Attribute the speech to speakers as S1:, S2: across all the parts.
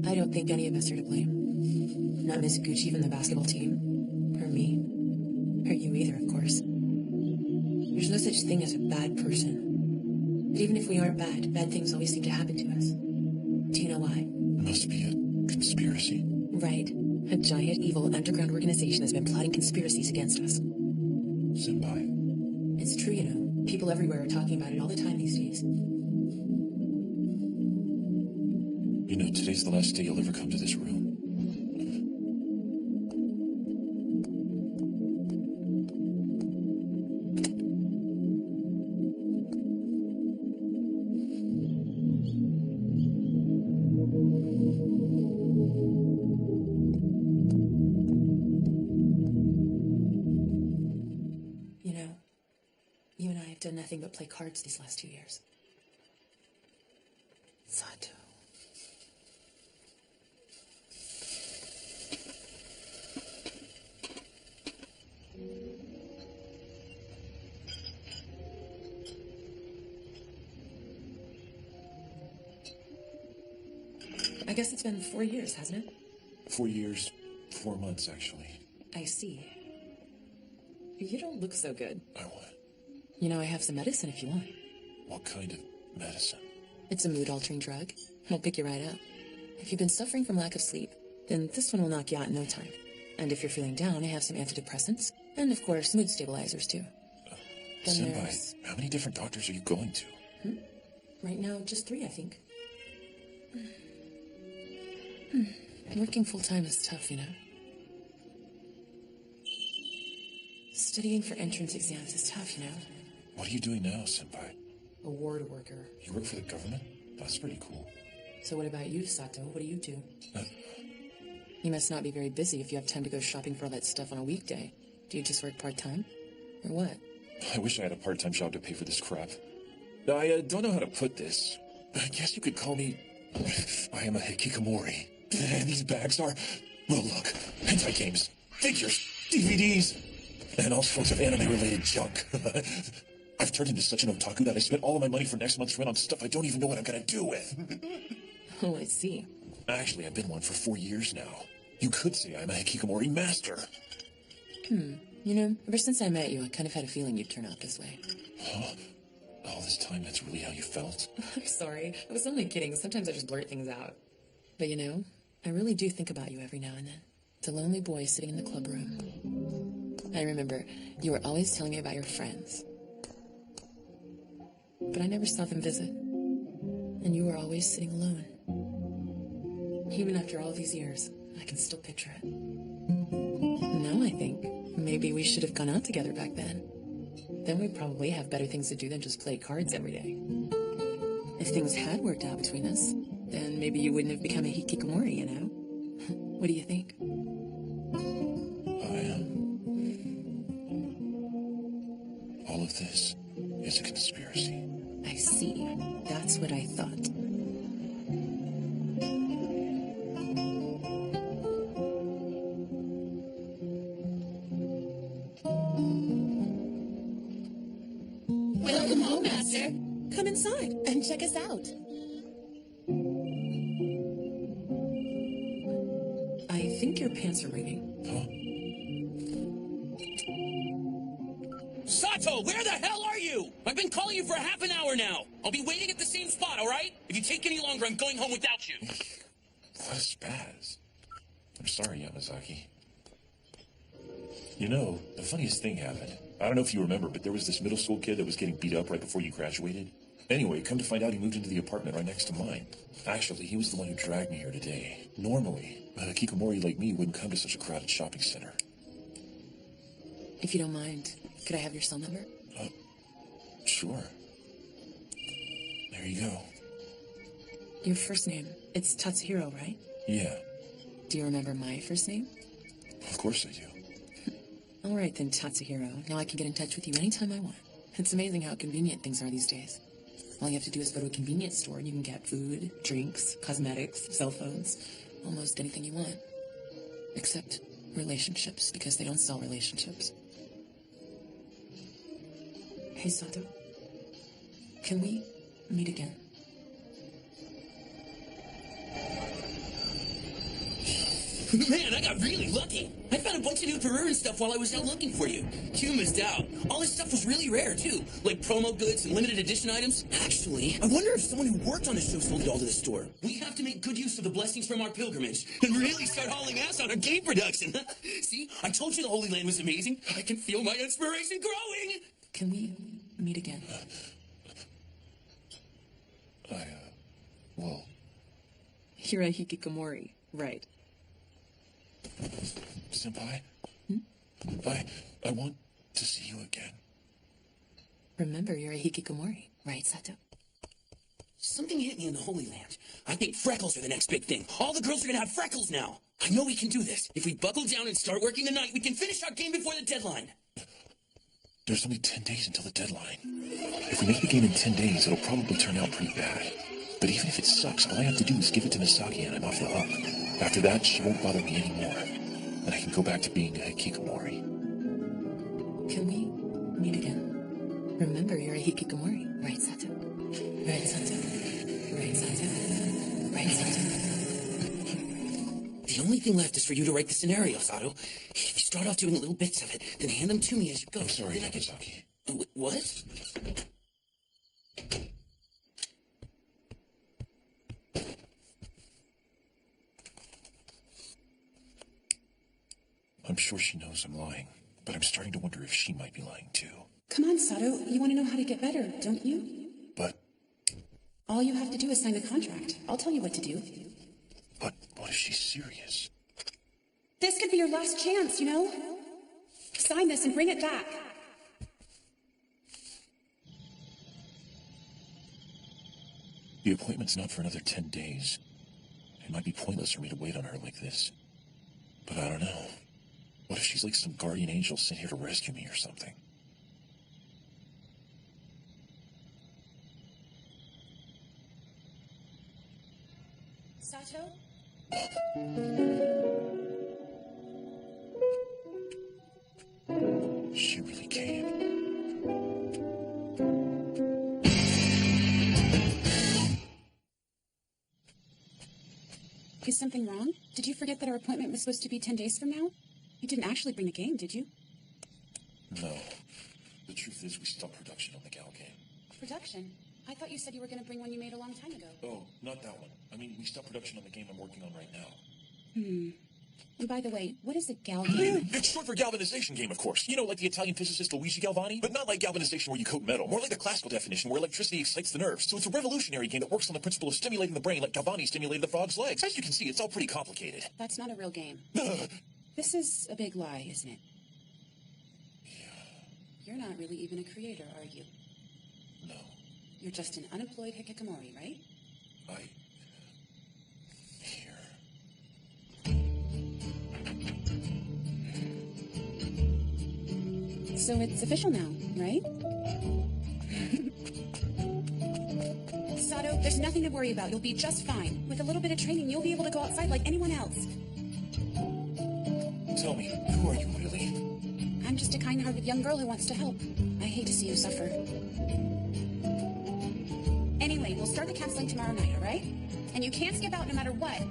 S1: I don't think any of us are to blame. Not Miss Gucci even the basketball team. Or me. Or you either, of course. There's no such thing as a bad person. But even if we aren't bad, bad things always seem to happen to us. Do you know why?
S2: It must be a conspiracy.
S1: Right. A giant, evil, underground organization has been plotting conspiracies against us.
S2: Senpai.
S1: It's true, you know. People everywhere are talking about it all the time these days.
S2: You know, today's the last day you'll ever come to this room.
S1: You know, you and I have done nothing but play cards these last 2 years. Sato. I guess it's been 4 years, hasn't it?
S2: 4 years, 4 months, actually.
S1: I see. You don't look so good.
S2: I what?
S1: You know, I have some medicine if you want.
S2: What kind of medicine?
S1: It's a mood-altering drug. It'll pick you right up. If you've been suffering from lack of sleep, then this one will knock you out in no time. And if you're feeling down, I have some antidepressants. And, of course, mood stabilizers, too.
S2: Senpai, how many different doctors are you going to?
S1: Right now, just 3, I think. Working full-time is tough, you know. Studying for entrance exams is tough, you know.
S2: What are you doing now, Senpai?
S1: A ward worker.
S2: You work for the government? That's pretty cool.
S1: So what about you, Sato? What do you do? You must not be very busy if you have time to go shopping for all that stuff on a weekday. Do you just work part-time? Or what?
S2: I wish I had a part-time job to pay for this crap. I don't know how to put this. I guess you could call me... I am a hikikomori. And these bags are... Well, look. Hentai games, figures, DVDs, and all sorts of anime-related junk. I've turned into such an otaku that I spent all of my money for next month's rent on stuff I don't even know what I'm gonna do with.
S1: Oh, I see.
S2: Actually, I've been one for 4 years now. You could say I'm a hikikomori master.
S1: You know, ever since I met you, I kind of had a feeling you'd turn out this way.
S2: Huh? All this time, that's really how you felt?
S1: I'm sorry. I was only kidding. Sometimes I just blurt things out. But you know, I really do think about you every now and then. The lonely boy sitting in the club room. I remember you were always telling me about your friends. But I never saw them visit. And you were always sitting alone. Even after all these years, I can still picture it. Now I think maybe we should have gone out together back then. Then we'd probably have better things to do than just play cards every day. If things had worked out between us, then maybe you wouldn't have become a hikikomori, you know? What do you think?
S2: All of this is a conspiracy.
S1: I see. That's what I thought.
S3: Welcome home, Master.
S1: Come inside and check us out. I think your pants are raining.
S2: Huh?
S3: Sato, where the hell are you? I've been calling you for half an hour now. I'll be waiting at the same spot, all right? If you take any longer, I'm going home without you.
S2: What a spaz. I'm sorry, Yamazaki. You know, the funniest thing happened. I don't know if you remember, but there was this middle school kid that was getting beat up right before you graduated. Anyway, come to find out he moved into the apartment right next to mine. Actually, he was the one who dragged me here today. Normally, a hikikomori like me wouldn't come to such a crowded shopping center.
S1: If you don't mind, could I have your cell number?
S2: Sure. There you go.
S1: Your first name, it's Tatsuhiro, right?
S2: Yeah.
S1: Do you remember my first name?
S2: Of course I do.
S1: All right then, Tatsuhiro. Now I can get in touch with you anytime I want. It's amazing how convenient things are these days. All you have to do is go to a convenience store and you can get food, drinks, cosmetics, cell phones, almost anything you want. Except relationships, because they don't sell relationships. Hey, Sato. Can we meet again?
S3: Man, I got really lucky. I found a bunch of new Peruvian stuff while I was out looking for you. You missed out. All this stuff was really rare, too. Like promo goods and limited edition items. Actually, I wonder if someone who worked on the show sold it all to the store. We have to make good use of the blessings from our pilgrimage and really start hauling ass on our game production. See, I told you the Holy Land was amazing. I can feel my inspiration growing.
S1: Can we meet again?
S2: Well...
S1: You're a hikikomori, right?
S2: Senpai? I want to see you again.
S1: Remember, you're a hikikomori, right, Sato?
S3: Something hit me in the Holy Land. I think freckles are the next big thing. All the girls are gonna have freckles now. I know we can do this. If we buckle down and start working tonight, we can finish our game before the deadline.
S2: There's only 10 days until the deadline. If we make the game in 10 days, it'll probably turn out pretty bad. But even if it sucks, all I have to do is give it to Misaki and I'm off the hook. After that, she won't bother me anymore. And I can go back to being a hikikomori.
S1: Can we meet again? Remember, you're a hikikomori, right, Sato? Right, Sato? Right, Sato? Right, Sato?
S3: The only thing left is for you to write the scenario, Sato. If you start off doing little bits of it, then hand them to me as you go.
S2: I'm sorry,
S3: Then I can...
S2: Misaki.
S3: What?
S2: I'm sure she knows I'm lying, but I'm starting to wonder if she might be lying too.
S4: Come on, Sato. You want to know how to get better, don't you?
S2: But
S4: All you have to do is sign the contract. I'll tell you what to do.
S2: what if she's serious?
S4: This could be your last chance, you know? Sign this and bring it back.
S2: The appointment's not for another 10 days. It might be pointless for me to wait on her like this. But I don't know. What if she's like some guardian angel sent here to rescue me or something?
S4: Sato?
S2: She really came.
S4: Is something wrong? Did you forget that our appointment was supposed to be 10 days from now? You didn't actually bring the game, did you?
S2: No. The truth is we stopped production on the Gal game.
S4: Production? I thought you said you were going to bring one you made a long time ago.
S2: Oh, not that one. I mean, we stopped production on the game I'm working on right now.
S4: And by the way, what is a gal game?
S2: It's short for galvanization game, of course. You know, like the Italian physicist Luigi Galvani? But not like galvanization where you coat metal. More like the classical definition where electricity excites the nerves. So it's a revolutionary game that works on the principle of stimulating the brain like Galvani stimulated the frog's legs. As you can see, it's all pretty complicated.
S4: That's not a real game. This is a big lie, isn't it?
S2: Yeah.
S4: You're not really even a creator, are you?
S2: No.
S4: You're just an unemployed hikikomori, right?
S2: Here.
S4: So it's official now, right? Sato, there's nothing to worry about. You'll be just fine. With a little bit of training, you'll be able to go outside like anyone else.
S2: Tell me, who are you really?
S4: I'm just a kind-hearted young girl who wants to help. I hate to see you suffer. Anyway, we'll start the counseling tomorrow night, all right? And you can't skip out no matter what.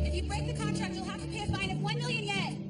S4: If you break the contract, you'll have to pay a fine of 1 million yen.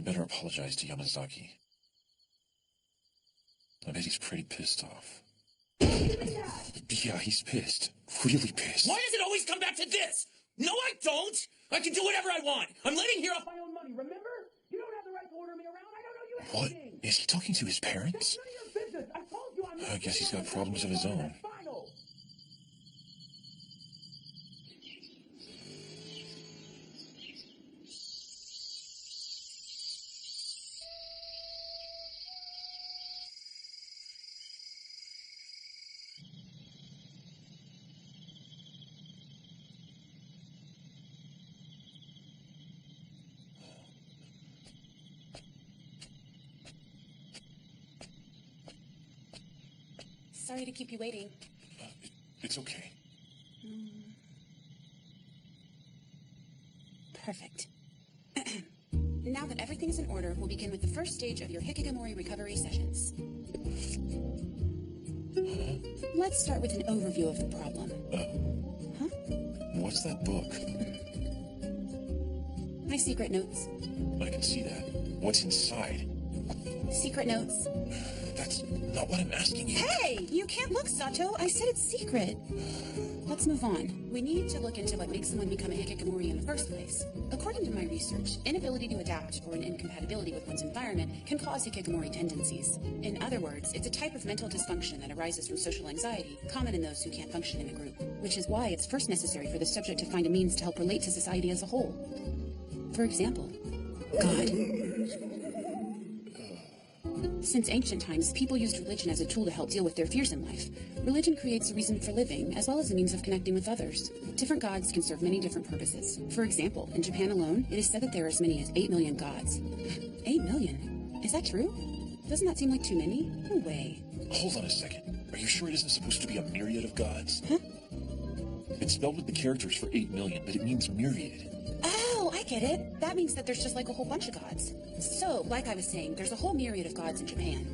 S2: better apologize to Yamazaki. I bet he's pretty pissed off. Yeah, he's pissed. Really pissed.
S3: Why does it always come back to this? No, I don't! I can do whatever I want! I'm living here off my own money, remember? You don't have the right to order me around. I don't know you anything.
S2: What? Is he talking to his parents?
S3: It's none of your business. I told you I'm not.
S2: I guess he's got problems of his own.
S3: That's final.
S4: Sorry to keep you waiting.
S2: It's okay.
S4: Perfect. Now that everything is in order, we'll begin with the first stage of your hikikomori recovery sessions. Let's start with an overview of the problem. Huh?
S2: What's that book?
S4: My secret notes.
S2: I can see that. What's inside?
S4: Secret notes.
S2: That's not what I'm asking you.
S4: Hey! You can't look, Sato. I said it's secret. Let's move on. We need to look into what makes someone become a hikikomori in the first place. According to my research, inability to adapt or an incompatibility with one's environment can cause hikikomori tendencies. In other words, it's a type of mental dysfunction that arises from social anxiety, common in those who can't function in a group, which is why it's first necessary for the subject to find a means to help relate to society as a whole. For example, God. Since ancient times, people used religion as a tool to help deal with their fears in life. Religion creates a reason for living, as well as a means of connecting with others. Different gods can serve many different purposes. For example, in Japan alone, it is said that there are as many as 8 million gods. 8 million? Is that true? Doesn't that seem like too many? No way.
S2: Hold on a second. Are you sure it isn't supposed to be a myriad of gods?
S4: Huh?
S2: It's spelled with the characters for 8 million, but it means myriad.
S4: Oh, I get it. That means that there's just like a whole bunch of gods. So, like I was saying, there's a whole myriad of gods in Japan.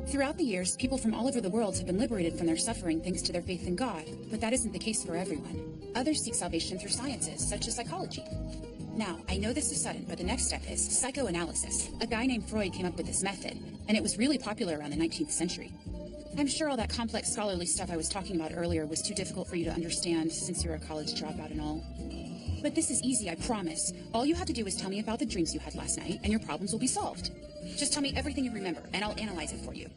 S4: Throughout the years, people from all over the world have been liberated from their suffering thanks to their faith in God, but that isn't the case for everyone. Others seek salvation through sciences, such as psychology. Now, I know this is sudden, but the next step is psychoanalysis. A guy named Freud came up with this method, and it was really popular around the 19th century. I'm sure all that complex scholarly stuff I was talking about earlier was too difficult for you to understand since you're a college dropout and all. But this is easy, I promise. All you have to do is tell me about the dreams you had last night, and your problems will be solved. Just tell me everything you remember, and I'll analyze it for you.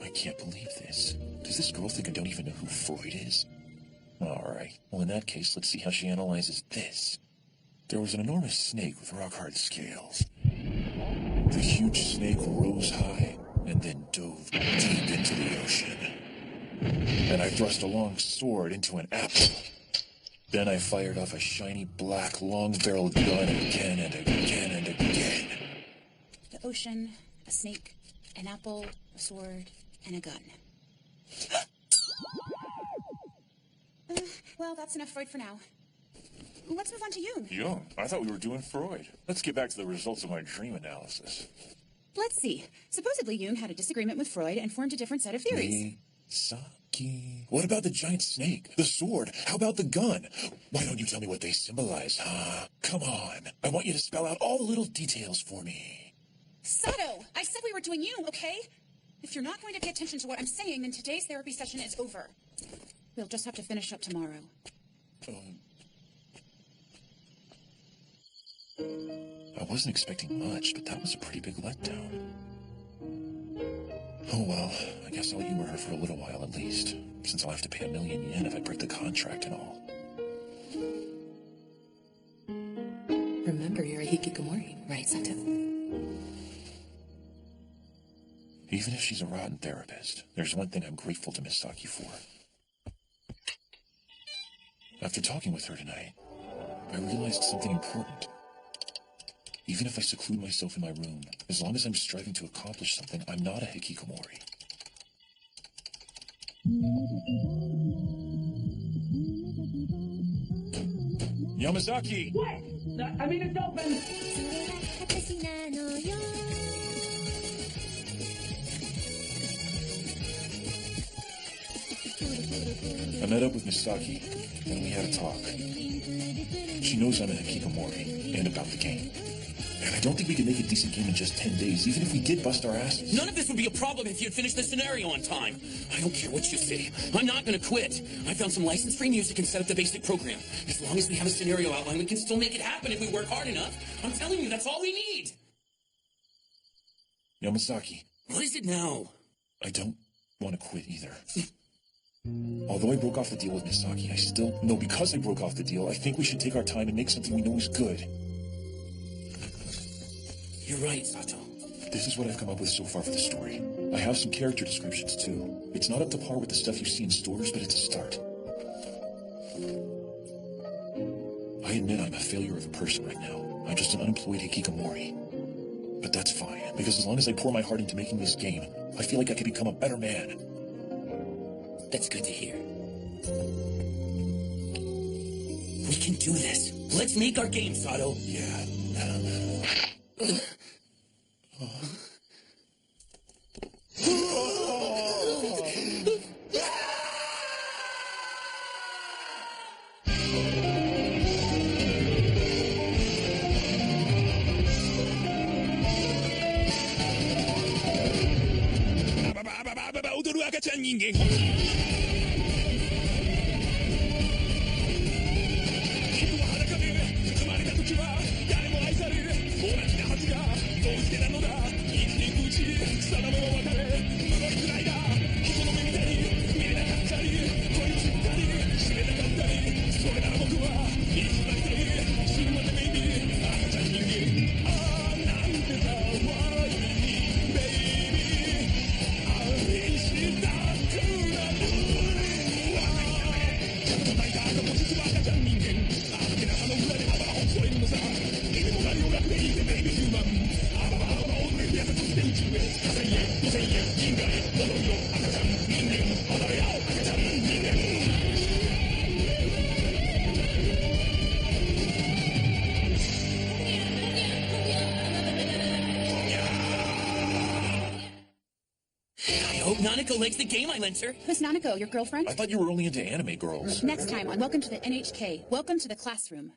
S2: I can't believe this. Does this girl think I don't even know who Freud is? Alright, well in that case, let's see how she analyzes this. There was an enormous snake with rock-hard scales. The huge snake rose high, and then dove deep into the ocean. And I thrust a long sword into an apple. Then I fired off a shiny black long-barreled gun again and again and again.
S4: The ocean, a snake, an apple, a sword, and a gun. Well, that's enough Freud for now. Let's move on to Jung.
S2: Jung? I thought we were doing Freud. Let's get back to the results of my dream analysis.
S4: Let's see. Supposedly, Jung had a disagreement with Freud and formed a different set of theories.
S2: Saki. What about the giant snake? The sword? How about the gun? Why don't you tell me what they symbolize, huh? Come on. I want you to spell out all the little details for me.
S4: Sato! I said we were doing Jung, okay? If you're not going to pay attention to what I'm saying, then today's therapy session is over. We'll just have to finish up tomorrow.
S2: I wasn't expecting much, but that was a pretty big letdown. Oh well, I guess I'll humor her for a little while at least, since I'll have to pay 1,000,000 yen if I break the contract and all.
S1: Remember, you're a hikikomori, right, Sato?
S2: Even if she's a rotten therapist, there's one thing I'm grateful to Miss Saki for. After talking with her tonight, I realized something important. Even if I seclude myself in my room, as long as I'm striving to accomplish something, I'm not a hikikomori. Yamazaki!
S3: What? I mean, it's open.
S2: I met up with Misaki, and we had a talk. She knows I'm a hikikomori. and about the game. And I don't think we can make a decent game in just 10 days, even if we did bust our asses.
S3: None of this would be a problem if you'd finished the scenario on time. I don't care what you say. I'm not gonna quit. I found some license-free music and set up the basic program. As long as we have a scenario outline, we can still make it happen if we work hard enough. I'm telling you, that's all we need.
S2: Yamasaki.
S3: What is it now?
S2: I don't want to quit either. Although I broke off the deal with Misaki, because I broke off the deal, I think we should take our time and make something we know is good.
S3: You're right, Sato.
S2: This is what I've come up with so far for the story. I have some character descriptions, too. It's not up to par with the stuff you see in stores, but it's a start. I admit I'm a failure of a person right now. I'm just an unemployed hikikomori. But that's fine, because as long as I pour my heart into making this game, I feel like I can become a better man.
S3: That's good to hear. We can do this. Let's make our game, Sato.
S2: Yeah.
S3: Nanako likes the game I lent her.
S4: Who's Nanako, your girlfriend?
S2: I thought you were only into anime girls.
S4: Next time on Welcome to the NHK. Welcome to the classroom.